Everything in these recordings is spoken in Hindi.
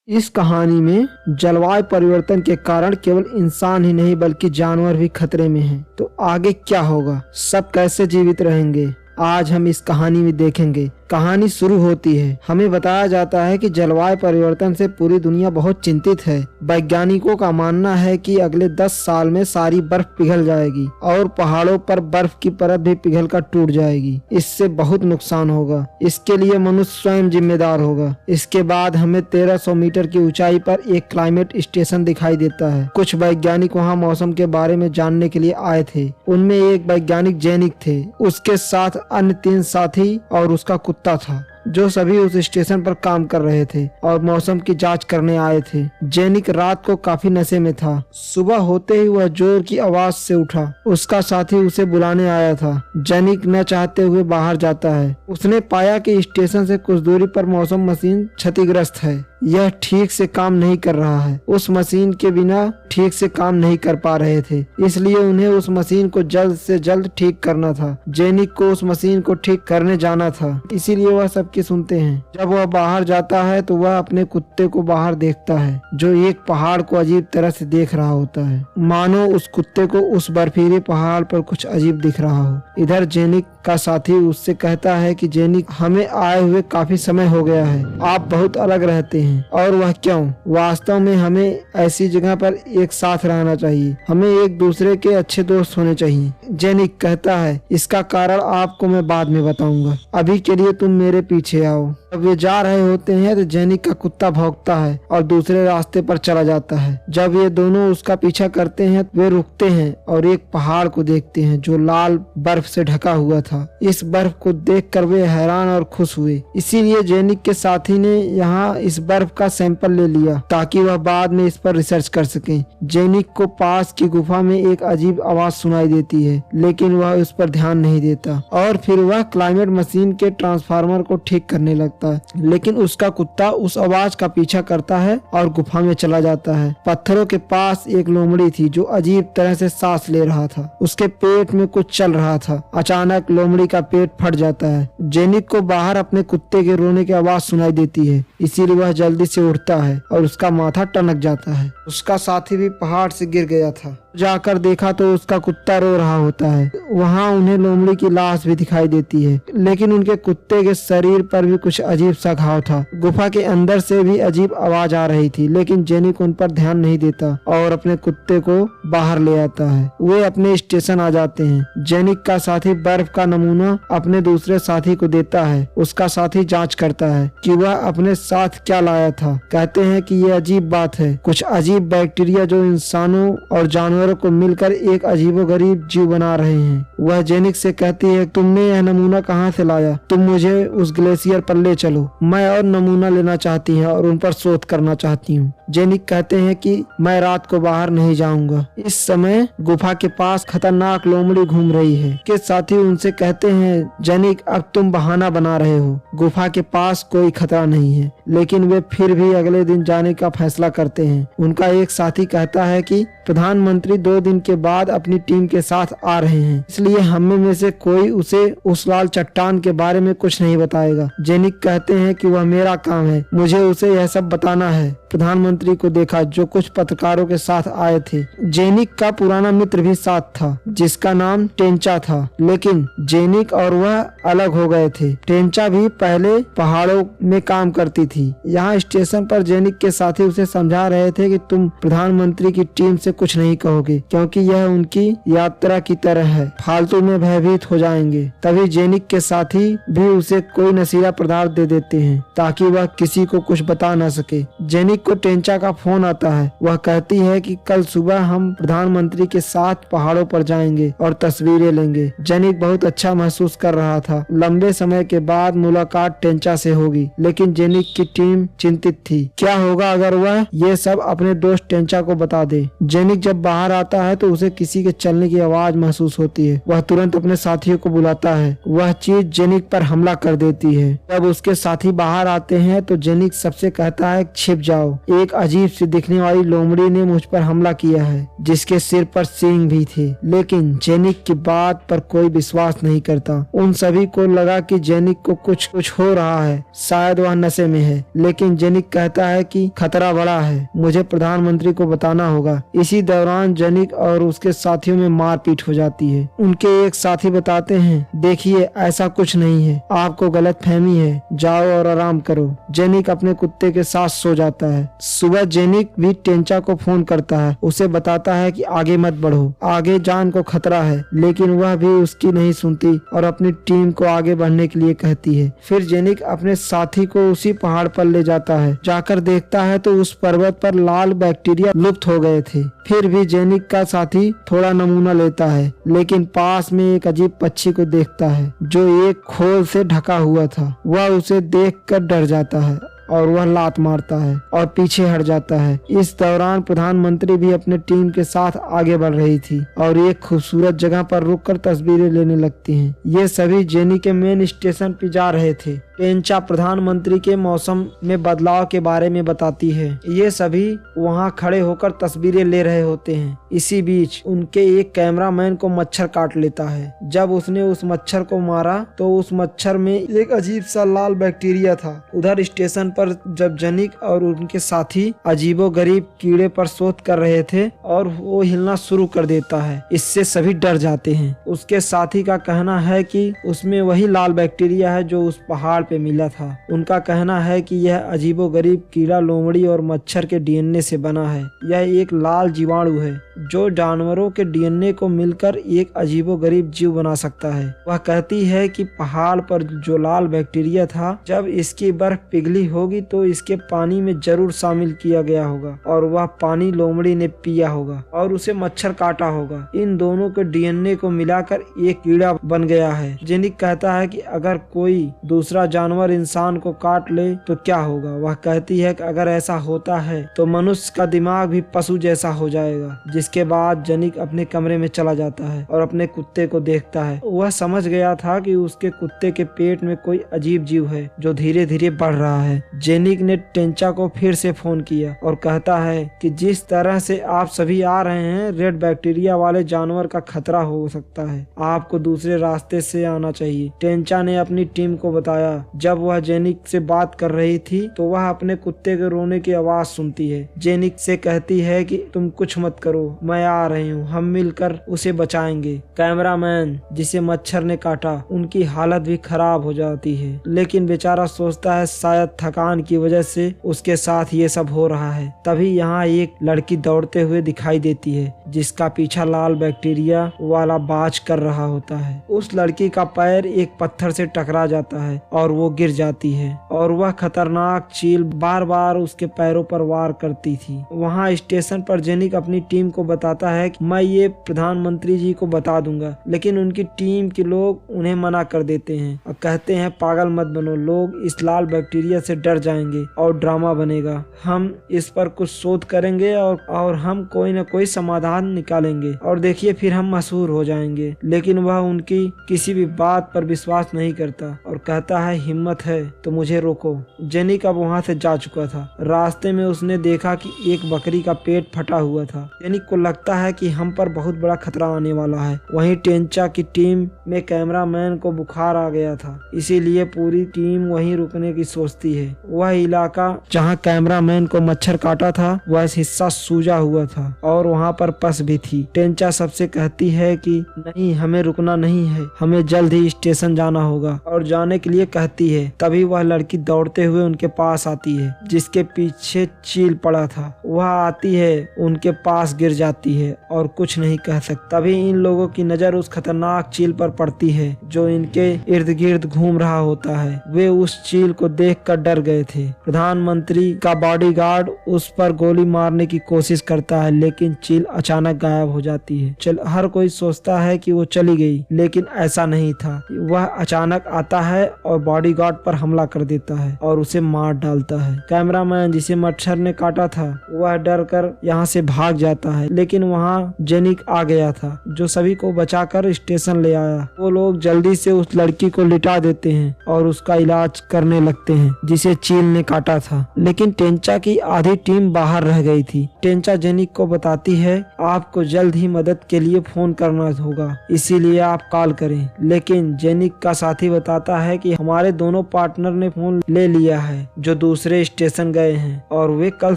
इस कहानी में जलवायु परिवर्तन के कारण केवल इंसान ही नहीं बल्कि जानवर भी खतरे में हैं। तो आगे क्या होगा, सब कैसे जीवित रहेंगे, आज हम इस कहानी में देखेंगे। कहानी शुरू होती है, हमें बताया जाता है कि जलवायु परिवर्तन से पूरी दुनिया बहुत चिंतित है। वैज्ञानिकों का मानना है कि अगले 10 साल में सारी बर्फ पिघल जाएगी और पहाड़ों पर बर्फ की परत भी पिघलकर टूट जाएगी। इससे बहुत नुकसान होगा, इसके लिए मनुष्य स्वयं जिम्मेदार होगा। इसके बाद हमें 1300 मीटर की ऊंचाई पर एक क्लाइमेट स्टेशन दिखाई देता है। कुछ वैज्ञानिक वहाँ मौसम के बारे में जानने के लिए आए थे। उनमें एक वैज्ञानिक जेनिक थे, उसके साथ अन्य 3 साथी और उसका कुत्ता था, जो सभी उस स्टेशन पर काम कर रहे थे और मौसम की जांच करने आए थे। जेनिक रात को काफी नशे में था। सुबह होते ही वह जोर की आवाज से उठा। उसका साथी उसे बुलाने आया था। जेनिक न चाहते हुए बाहर जाता है। उसने पाया कि स्टेशन से कुछ दूरी पर मौसम मशीन क्षतिग्रस्त है। यह ठीक से काम नहीं कर रहा है। उस मशीन के बिना ठीक से काम नहीं कर पा रहे थे, इसलिए उन्हें उस मशीन को जल्द से जल्द ठीक करना था। जेनिक को उस मशीन को ठीक करने जाना था, इसीलिए वह सबकी सुनते हैं। जब वह बाहर जाता है तो वह अपने कुत्ते को बाहर देखता है, जो एक पहाड़ को अजीब तरह से देख रहा होता है, मानो उस कुत्ते को उस बर्फीले पहाड़ पर कुछ अजीब दिख रहा हो। इधर जेनिक का साथी उससे कहता है कि जेनिक, हमें आए हुए काफी समय हो गया है, आप बहुत अलग रहते हैं। और वह क्यों? वास्तव में हमें ऐसी जगह पर एक साथ रहना चाहिए, हमें एक दूसरे के अच्छे दोस्त होने चाहिए। जेनिक कहता है, इसका कारण आपको मैं बाद में बताऊंगा, अभी के लिए तुम मेरे पीछे आओ। जब वे जा रहे होते हैं तो जेनिक का कुत्ता भौंकता है और दूसरे रास्ते पर चला जाता है। जब ये दोनों उसका पीछा करते हैं वे रुकते हैं और एक पहाड़ को देखते हैं जो लाल बर्फ से ढका हुआ था। इस बर्फ को देखकर वे हैरान और खुश हुए, इसीलिए जेनिक के साथी ने यहाँ इस बर्फ का सैंपल ले लिया ताकि वह बाद में इस पर रिसर्च कर सके। जेनिक को पास की गुफा में एक अजीब आवाज सुनाई देती है, लेकिन वह उस पर ध्यान नहीं देता और फिर वह क्लाइमेट मशीन के ट्रांसफार्मर को ठीक करने लगता है। लेकिन उसका कुत्ता उस आवाज का पीछा करता है और गुफा में चला जाता है। पत्थरों के पास एक लोमड़ी थी जो अजीब तरह से सांस ले रहा था। उसके पेट में कुछ चल रहा था। अचानक लोमड़ी का पेट फट जाता है। जेनिक को बाहर अपने कुत्ते के रोने की आवाज सुनाई देती है, इसीलिए वह जल्दी से उठता है और उसका माथा टनक जाता है। उसका साथी भी पहाड़ से गिर गया था। जाकर देखा तो उसका कुत्ता रो रहा होता है। वहाँ उन्हें लोमड़ी की लाश भी दिखाई देती है, लेकिन उनके कुत्ते के शरीर पर भी कुछ अजीब सा घाव था। गुफा के अंदर से भी अजीब आवाज आ रही थी, लेकिन जेनिक उन पर ध्यान नहीं देता और अपने कुत्ते को बाहर ले आता है। वे अपने स्टेशन आ जाते हैं। जेनिक का साथी बर्फ का नमूना अपने दूसरे साथी को देता है। उसका साथी जाँच करता है कि वह अपने साथ क्या लाया था। कहते हैं कि ये अजीब बात है, कुछ अजीब बैक्टीरिया जो इंसानों और जानवरों को मिलकर एक अजीबोगरीब जीव बना रहे हैं। वह जेनिक से कहती है, तुमने यह नमूना कहाँ से लाया? तुम मुझे उस ग्लेशियर पर ले चलो, मैं और नमूना लेना चाहती हूँ और उन पर शोध करना चाहती हूँ। जेनिक कहते हैं कि मैं रात को बाहर नहीं जाऊंगा। इस समय गुफा के पास खतरनाक लोमड़ी घूम रही है। के साथी उनसे कहते हैं, जेनिक, अब तुम बहाना बना रहे हो, गुफा के पास कोई खतरा नहीं है। लेकिन वे फिर भी अगले दिन जाने का फैसला करते हैं। उनका एक साथी कहता है कि प्रधानमंत्री 2 दिन के बाद अपनी टीम के साथ आ रहे हैं, इसलिए हम में से कोई उसे उस लाल चट्टान के बारे में कुछ नहीं बताएगा। जेनिक कहते हैं कि वह मेरा काम है, मुझे उसे यह सब बताना है। प्रधानमंत्री को देखा जो कुछ पत्रकारों के साथ आए थे। जेनिक का पुराना मित्र भी साथ था जिसका नाम टेंचा था, लेकिन जेनिक और वह अलग हो गए थे। टेंचा भी पहले पहाड़ों में काम करती थी। यहाँ स्टेशन पर जेनिक के साथी उसे समझा रहे थे कि तुम प्रधानमंत्री की टीम से कुछ नहीं कहोगे, क्योंकि यह उनकी यात्रा की तरह है, फालतू में भयभीत हो जाएंगे। तभी जेनिक के साथी भी उसे कोई नशीला पदार्थ दे देते हैं ताकि वह किसी को कुछ बता न सके। जेनिक को टेंचा का फोन आता है। वह कहती है कि कल सुबह हम प्रधानमंत्री के साथ पहाड़ों पर जाएंगे और तस्वीरें लेंगे। जेनिक बहुत अच्छा महसूस कर रहा था। लंबे समय के बाद मुलाकात टेंचा से होगी, लेकिन जेनिक की टीम चिंतित थी। क्या होगा अगर वह ये सब अपने दोस्त टेंचा को बता दे? जेनिक जब बाहर आता है तो उसे किसी के चलने की आवाज महसूस होती है। वह तुरंत अपने साथियों को बुलाता है। वह चीज जेनिक पर हमला कर देती है। जब उसके साथी बाहर आते हैं तो जेनिक सबसे कहता है, छिप जाओ, एक अजीब सी दिखने वाली लोमड़ी ने मुझ पर हमला किया है, जिसके सिर पर सींग भी थे। लेकिन जेनिक की बात पर कोई विश्वास नहीं करता। उन सभी को लगा कि जेनिक को कुछ हो रहा है, शायद वह नशे में है। है, लेकिन जेनिक कहता है कि खतरा बड़ा है, मुझे प्रधानमंत्री को बताना होगा। इसी दौरान जेनिक और उसके साथियों में मारपीट हो जाती है। उनके एक साथी बताते हैं, देखिए ऐसा कुछ नहीं है, आपको गलतफहमी है, जाओ और आराम करो। जेनिक अपने कुत्ते के साथ सो जाता है। सुबह जेनिक भी टेंचा को फोन करता है, उसे बताता है कि आगे मत बढ़ो, आगे जान को खतरा है, लेकिन वह भी उसकी नहीं सुनती और अपनी टीम को आगे बढ़ने के लिए कहती है। फिर जेनिक अपने साथी को उसी पहाड़ पर ले जाता है। जाकर देखता है तो उस पर्वत पर लाल बैक्टीरिया लुप्त हो गए थे। फिर भी जेनिक का साथी थोड़ा नमूना लेता है, लेकिन पास में एक अजीब पक्षी को देखता है जो एक खोल से ढका हुआ था। वह उसे देखकर डर जाता है और वह लात मारता है और पीछे हट जाता है। इस दौरान प्रधानमंत्री भी अपने टीम के साथ आगे बढ़ रही थी और एक खूबसूरत जगह पर रुककर तस्वीरें लेने लगती हैं। ये सभी जेनी के मेन स्टेशन पे जा रहे थे। टेंचा प्रधानमंत्री के मौसम में बदलाव के बारे में बताती है। ये सभी वहाँ खड़े होकर तस्वीरें ले रहे होते हैं। इसी बीच उनके एक कैमरामैन को मच्छर काट लेता है। जब उसने उस मच्छर को मारा तो उस मच्छर में एक अजीब सा लाल बैक्टीरिया था। उधर स्टेशन पर जब जेनिक और उनके साथी अजीबोगरीब कीड़े पर शोध कर रहे थे और वो हिलना शुरू कर देता है। इससे सभी डर जाते हैं। उसके साथी का कहना है कि उसमें वही लाल बैक्टीरिया है जो उस पहाड़ पे मिला था। उनका कहना है कि यह अजीबोगरीब कीड़ा लोमड़ी और मच्छर के डीएनए से बना है। यह एक लाल जीवाणु है जो जानवरों के डीएनए को मिलकर एक अजीबोगरीब जीव बना सकता है। वह कहती है कि पहाड़ पर जो लाल बैक्टीरिया था, जब इसकी बर्फ पिघली होगी तो इसके पानी में जरूर शामिल किया गया होगा और वह पानी लोमड़ी ने पिया होगा और उसे मच्छर काटा होगा। इन दोनों के डीएनए को मिलाकर एक कीड़ा बन गया है। जेनिक कहता है कि अगर कोई दूसरा जानवर इंसान को काट ले तो क्या होगा। वह कहती है कि अगर ऐसा होता है तो मनुष्य का दिमाग भी पशु जैसा हो जाएगा। जिसके बाद जेनिक अपने कमरे में चला जाता है और अपने कुत्ते को देखता है। वह समझ गया था कि उसके कुत्ते के पेट में कोई अजीब जीव है जो धीरे धीरे बढ़ रहा है। जेनिक ने टेंचा को फिर से फोन किया और कहता है कि जिस तरह से आप सभी आ रहे हैं, रेड बैक्टीरिया वाले जानवर का खतरा हो सकता है। आपको दूसरे रास्ते से आना चाहिए। टेंचा ने अपनी टीम को बताया। जब वह जेनिक से बात कर रही थी तो वह अपने कुत्ते के रोने की आवाज सुनती है। जेनिक से कहती है कि तुम कुछ मत करो, मैं आ रही हूँ, हम मिलकर उसे बचाएंगे। कैमरामैन जिसे मच्छर ने काटा, उनकी हालत भी खराब हो जाती है, लेकिन बेचारा सोचता है शायद थकान की वजह से उसके साथ ये सब हो रहा है। तभी यहाँ एक लड़की दौड़ते हुए दिखाई देती है जिसका पीछा लाल बैक्टीरिया वाला बाज कर रहा होता है। उस लड़की का पैर एक पत्थर से टकरा जाता है और वो गिर जाती है और वह खतरनाक चील बार बार उसके पैरों पर वार करती थी। वहाँ स्टेशन पर जेनिक अपनी टीम को बताता है कि मैं ये प्रधानमंत्री जी को बता दूंगा, लेकिन उनकी टीम के लोग उन्हें मना कर देते हैं और कहते हैं पागल मत बनो, लोग इस लाल बैक्टीरिया से डर जाएंगे और ड्रामा बनेगा। हम इस पर कुछ शोध करेंगे और हम कोई न कोई समाधान निकालेंगे और देखिए फिर हम मशहूर हो जाएंगे। लेकिन वह उनकी किसी भी बात पर विश्वास नहीं करता और कहता है हिम्मत है तो मुझे रोको। जेनिक अब वहाँ से जा चुका था। रास्ते में उसने देखा कि एक बकरी का पेट फटा हुआ था। जेनिक को लगता है कि हम पर बहुत बड़ा खतरा आने वाला है। वहीं टेंचा की टीम में कैमरामैन को बुखार आ गया था, इसीलिए पूरी टीम वहीं रुकने की सोचती है। वह इलाका जहाँ कैमरामैन को मच्छर काटा था वह हिस्सा सूजा हुआ था और वहाँ पर पस भी थी। टेंचा सबसे कहती है कि नहीं, हमें रुकना नहीं है, हमें जल्द ही स्टेशन जाना होगा और जाने के लिए कहती है। तभी वह लड़की दौड़ते हुए उनके पास आती है जिसके पीछे चील पड़ा था। वह आती है, उनके पास गिर जाती है और कुछ नहीं कह सकती। तभी इन लोगों की नजर उस खतरनाक चील पर पड़ती है जो इनके इर्द गिर्द घूम रहा होता है। वे उस चील को देखकर डर गए थे। प्रधानमंत्री का बॉडीगार्ड उस पर गोली मारने की कोशिश करता है, लेकिन चील अचानक गायब हो जाती है। हर कोई सोचता है कि वो चली गई, लेकिन ऐसा नहीं था। वह अचानक आता है और बॉडीगार्ड पर हमला कर देता है और उसे मार डालता है। कैमरामैन जिसे मच्छर ने काटा था वह डर कर यहाँ से भाग जाता है, लेकिन वहाँ जेनिक आ गया था जो सभी को बचाकर स्टेशन ले आया। वो लोग जल्दी से उस लड़की को लिटा देते हैं और उसका इलाज करने लगते हैं जिसे चील ने काटा था। लेकिन टेंचा की आधी टीम बाहर रह गई थी। टेंचा जेनिक को बताती है आपको जल्द ही मदद के लिए फोन करना होगा, इसीलिए आप कॉल करें। लेकिन जेनिक का साथी बताता है कि हमारे दोनों पार्टनर ने फोन ले लिया है जो दूसरे स्टेशन गए हैं और वे कल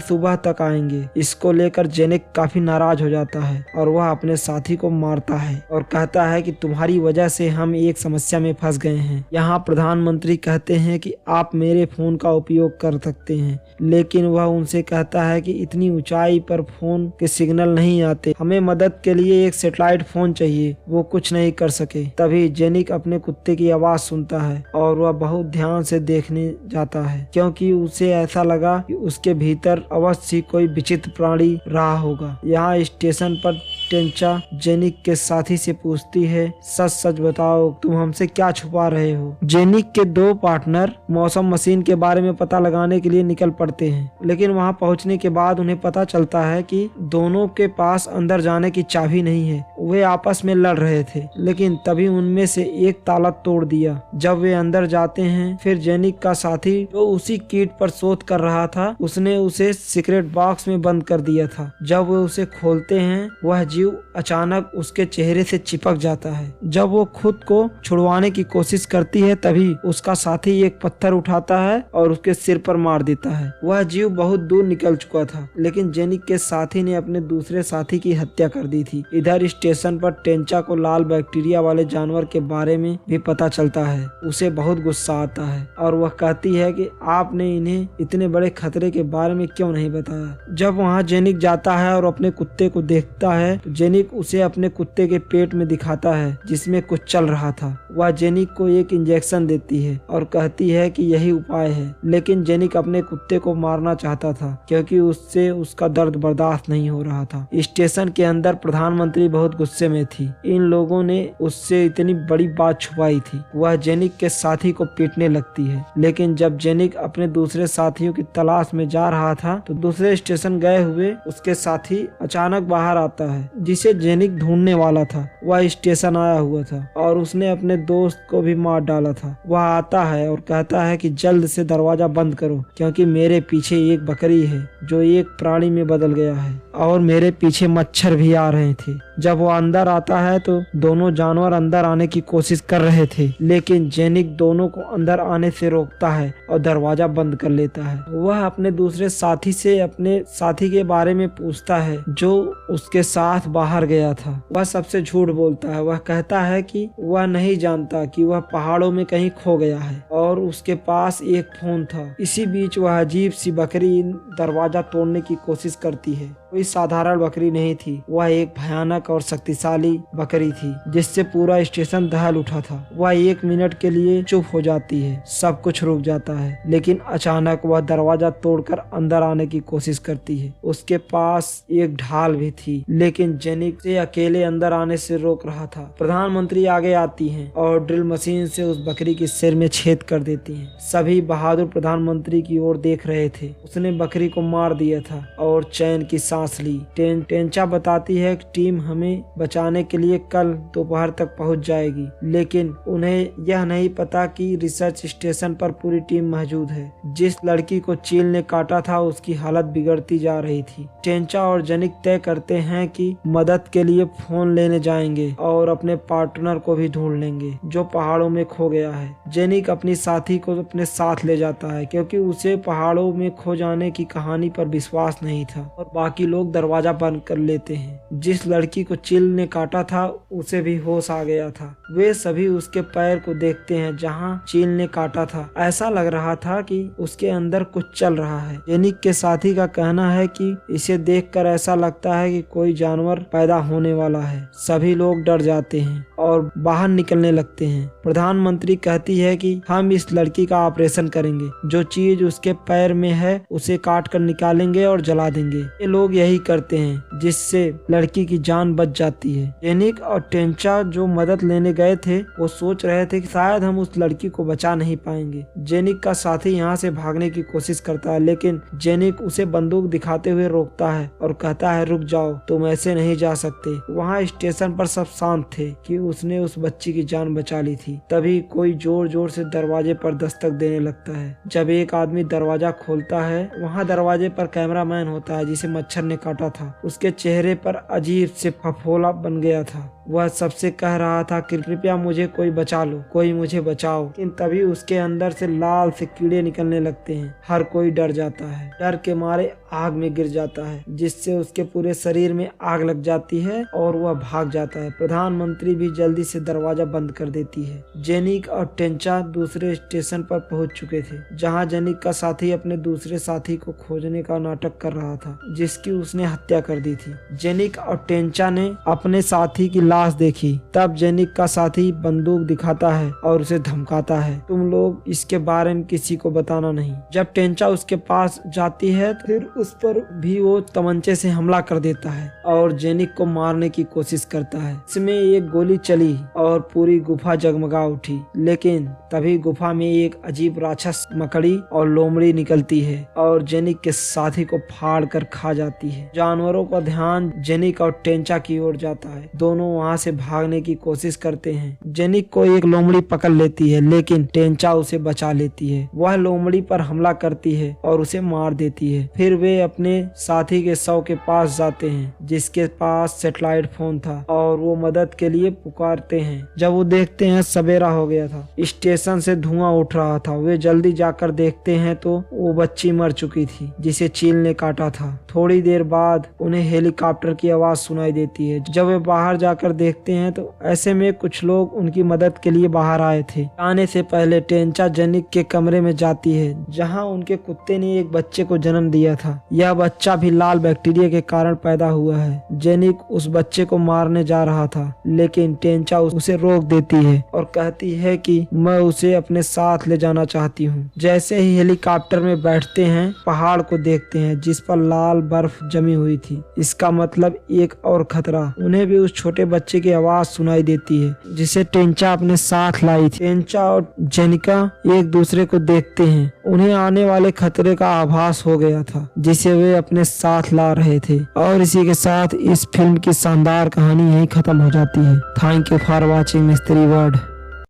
सुबह तक आएंगे। इसको लेकर जेनिक काफी नाराज हो जाता है और वह अपने साथी को मारता है और कहता है कि तुम्हारी वजह से हम एक समस्या में फंस गए हैं। यहाँ प्रधानमंत्री कहते हैं कि आप मेरे फोन का उपयोग कर सकते हैं, लेकिन वह उनसे कहता है कि इतनी ऊंचाई पर फोन के सिग्नल नहीं आते, हमें मदद के लिए एक सैटेलाइट फोन चाहिए। वो कुछ नहीं कर सके। तभी जेनिक अपने कुत्ते की आवाज सुनता है और वह बहुत ध्यान से देखने जाता है क्योंकि उसे ऐसा लगा कि उसके भीतर अवश्य कोई विचित्र प्राणी रहा होगा। यहाँ स्टेशन पर टेंचा जेनिक के साथी से पूछती है, सच सच बताओ, तुम हमसे क्या छुपा रहे हो। जेनिक के दो पार्टनर मौसम मशीन के बारे में पता लगाने के लिए निकल पड़ते हैं, लेकिन वहां पहुंचने के बाद उन्हें पता चलता है कि दोनों के पास अंदर जाने की चाबी नहीं है। वे आपस में लड़ रहे थे, लेकिन तभी उनमें से एक ताला तोड़ दिया। जब वे अंदर जाते हैं, फिर जेनिक का साथी जो उसी कीट पर शोध कर रहा था, उसने उसे सीक्रेट बॉक्स में बंद कर दिया था। जब वे उसे खोलते हैं, वह जीव अचानक उसके चेहरे से चिपक जाता है। जब वो खुद को छुड़वाने की कोशिश करती है, तभी उसका साथी एक पत्थर उठाता है और उसके सिर पर मार देता है। वह जीव बहुत दूर निकल चुका था, लेकिन जेनिक के साथी ने अपने दूसरे साथी की हत्या कर दी थी। इधर स्टेशन पर टेंचा को लाल बैक्टीरिया वाले जानवर के बारे में भी पता चलता है। उसे बहुत गुस्सा आता है और वह कहती है कि आपने इन्हें इतने बड़े खतरे के बारे में क्यों नहीं बताया। जब वहाँ जेनिक जाता है और अपने कुत्ते को देखता है, तो जेनिक उसे अपने कुत्ते के पेट में दिखाता है जिसमें कुछ चल रहा था। वह जेनिक को एक इंजेक्शन देती है और कहती है कि यही उपाय है, लेकिन जेनिक अपने कुत्ते को मारना चाहता था क्योंकि उससे उसका दर्द बर्दाश्त नहीं हो रहा था। स्टेशन के अंदर प्रधानमंत्री बहुत गुस्से में थी। इन लोगों ने उससे इतनी बड़ी बात छुपाई थी। वह जेनिक के साथी को पीटने लगती है, लेकिन जब जेनिक अपने दूसरे साथियों की तलाश में जा रहा था, तो दूसरे स्टेशन गए हुए उसके साथी अचानक बाहर आता है जिसे जेनिक ढूंढने वाला था। वह स्टेशन आया हुआ था और उसने अपने दोस्त को भी मार डाला था। वह आता है और कहता है कि जल्द से दरवाजा बंद करो क्योंकि मेरे पीछे एक बकरी है जो एक प्राणी में बदल गया है और मेरे पीछे मच्छर भी आ रहे थे। जब वो अंदर आता है तो दोनों जानवर अंदर आने की कोशिश कर रहे थे, लेकिन जेनिक दोनों को अंदर आने से रोकता है और दरवाजा बंद कर लेता है। वह अपने दूसरे साथी से अपने साथी के बारे में पूछता है जो उसके साथ बाहर गया था। वह सबसे झूठ बोलता है। वह कहता है कि वह नहीं जानता कि वह पहाड़ों में कहीं खो गया है और उसके पास एक फोन था। इसी बीच वह अजीब सी बकरी दरवाजा तोड़ने की कोशिश करती है। कोई साधारण बकरी नहीं थी, वह एक भयानक और शक्तिशाली बकरी थी जिससे पूरा स्टेशन दहल उठा था। वह 1 मिनट के लिए चुप हो जाती है, सब कुछ रुक जाता है, लेकिन अचानक वह दरवाजा तोड़कर अंदर आने की कोशिश करती है। उसके पास एक ढाल भी थी, लेकिन जेनिक से अकेले अंदर आने से रोक रहा था। प्रधानमंत्री आगे आती हैं और ड्रिल मशीन से उस बकरी के सिर में छेद कर देती हैं। सभी बहादुर प्रधानमंत्री की ओर देख रहे थे। उसने बकरी को मार दिया था और चैन की सांस ली। टेंचा बताती है कि टीम हमें बचाने के लिए कल दोपहर तक पहुंच जाएगी, लेकिन उन्हें यह नहीं पता कि रिसर्च स्टेशन पर पूरी टीम मौजूद है। जिस लड़की को चील ने काटा था उसकी हालत बिगड़ती जा रही थी। टेंचा और जेनिक तय करते हैं कि मदद के लिए फोन लेने जाएंगे और अपने पार्टनर को भी ढूंढ लेंगे जो पहाड़ों में खो गया है। जेनिक अपनी साथी को अपने साथ ले जाता है क्योंकि उसे पहाड़ों में खो जाने की कहानी पर विश्वास नहीं था और बाकी लोग दरवाजा बंद कर लेते हैं। जिस लड़की को चील ने काटा था उसे भी होश आ गया था। वे सभी उसके पैर को देखते हैं जहां चील ने काटा था। ऐसा लग रहा था कि उसके अंदर कुछ चल रहा है। जेनिक के साथी का कहना है कि इसे देखकर ऐसा लगता है कि कोई जानवर पैदा होने वाला है। सभी लोग डर जाते हैं और बाहर निकलने लगते हैं। प्रधानमंत्री कहती है कि हम इस लड़की का ऑपरेशन करेंगे, जो चीज उसके पैर में है उसे काट कर निकालेंगे और जला देंगे। ये लोग यही करते हैं जिससे लड़की की जान बच जाती है। जेनिक और टेंचा जो मदद लेने गए थे वो सोच रहे थे कि शायद हम उस लड़की को बचा नहीं पाएंगे। जेनिक का साथी यहाँ से भागने की कोशिश करता है, लेकिन जेनिक उसे बंदूक दिखाते हुए रोकता है और कहता है रुक जाओ, तुम ऐसे नहीं जा सकते। वहाँ स्टेशन पर सब शांत थे कि उसने उस बच्ची की जान बचा ली थी। तभी कोई जोर जोर से दरवाजे पर दस्तक देने लगता है। जब एक आदमी दरवाजा खोलता है, वहाँ दरवाजे पर कैमरामैन होता है जिसे मच्छर ने काटा था। उसके चेहरे पर अजीब से फफोला बन गया था। वह सबसे कह रहा था कि कृपया मुझे कोई बचा लो, कोई मुझे बचाओ। लेकिन तभी उसके अंदर से लाल से कीड़े निकलने लगते हैं। हर कोई डर जाता है, डर के मारे आग में गिर जाता है, जिससे उसके पूरे शरीर में आग लग जाती है और वह भाग जाता है। प्रधानमंत्री भी जल्दी से दरवाजा बंद कर देती है। जेनिक और टेंचा दूसरे स्टेशन पर पहुंच चुके थे, जहां जेनिक का साथी अपने दूसरे साथी को खोजने का नाटक कर रहा था, जिसकी उसने हत्या कर दी थी। जेनिक और टेंचा ने अपने साथी की लाश देखी। तब जेनिक का साथी बंदूक दिखाता है और उसे धमकाता है, तुम लोग इसके बारे में किसी को बताना नहीं। जब टेंचा उसके पास जाती है फिर उस पर भी वो तमंचे से हमला कर देता है और जेनिक को मारने की कोशिश करता है। इसमें एक गोली चली और पूरी गुफा जगमगा उठी, लेकिन तभी गुफा में एक अजीब राक्षस मकड़ी और लोमड़ी निकलती है और जेनिक के साथी को फाड़ कर खा जाती है। जानवरों का ध्यान जेनिक और टेंचा की ओर जाता है। दोनों वहां से भागने की कोशिश करते हैं। जेनिक को एक लोमड़ी पकड़ लेती है, लेकिन टेंचा उसे बचा लेती है। वह लोमड़ी पर हमला करती है और उसे मार देती है। फिर वे अपने साथी के शव के पास जाते हैं, जिसके पास सैटेलाइट फोन था, और वो मदद के लिए पुकारते हैं। जब वो देखते हैं सवेरा हो गया था, स्टेशन से धुआं उठ रहा था। वे जल्दी जाकर देखते हैं तो वो बच्ची मर चुकी थी, जिसे चील ने काटा था। थोड़ी देर बाद उन्हें हेलीकॉप्टर की आवाज सुनाई देती है। जब वे बाहर जाकर देखते हैं तो ऐसे में कुछ लोग उनकी मदद के लिए बाहर आए थे। आने से पहले टेंचा जेनिक के कमरे में जाती है, जहां उनके कुत्ते ने एक बच्चे को जन्म दिया था। यह बच्चा भी लाल बैक्टीरिया के कारण पैदा हुआ है। जेनिक उस बच्चे को मारने जा रहा था, लेकिन टेंचा उसे रोक देती है और कहती है कि मैं उसे अपने साथ ले जाना चाहती हूँ। जैसे ही हेलीकॉप्टर में बैठते हैं, पहाड़ को देखते हैं जिस पर लाल बर्फ जमी हुई थी। इसका मतलब एक और खतरा। उन्हें भी उस छोटे बच्चे की आवाज सुनाई देती है, जिसे टेंचा अपने साथ लाई थी। टेंचा और जेनिका एक दूसरे को देखते हैं। उन्हें आने वाले खतरे का आभास हो गया था, जिसे वे अपने साथ ला रहे थे। और इसी के साथ इस फिल्म की शानदार कहानी यहीं खत्म हो जाती है। Thank you for watching mystery world.